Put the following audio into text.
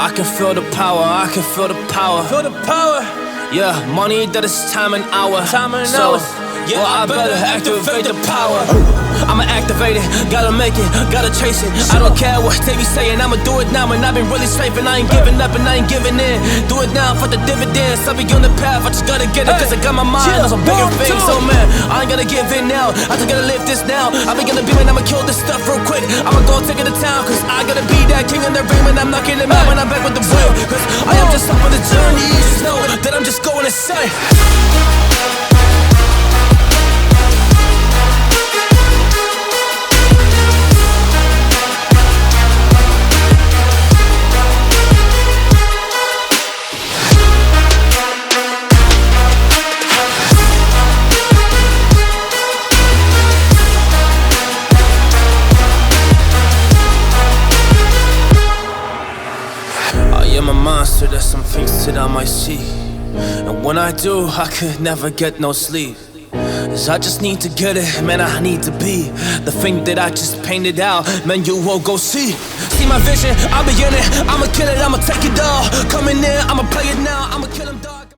I can feel the power, I can feel the power. Feel the power. Yeah, money that is time and hour. Time and so, hours. Yeah, well, I better activate the power. I'ma activate it, gotta make it, gotta chase it. I don't care what they be saying, I'ma do it now. And I've been really safe and I ain't giving up and I ain't giving in. Do it now for the dividends, I'll be on the path, I just gotta get it. Cause I got my mind on some bigger things. So man, I ain't gonna give in now, I just gotta live this now. I be gonna be when I'ma kill this stuff real quick. I'ma go take it to town, cause I gotta be that king in the ring. When I'm knocking them out, when I'm back with the wheel. Cause I am just up on the journey, you just know that I'm just going insane. I'm a monster, there's some things that I might see. And when I do, I could never get no sleep. Cause I just need to get it, man, I need to be the thing that I just painted out, man, you won't go see. See my vision, I'll be in it, I'ma kill it, I'ma take it all. Coming in, I'ma play it now, I'ma kill him, dog.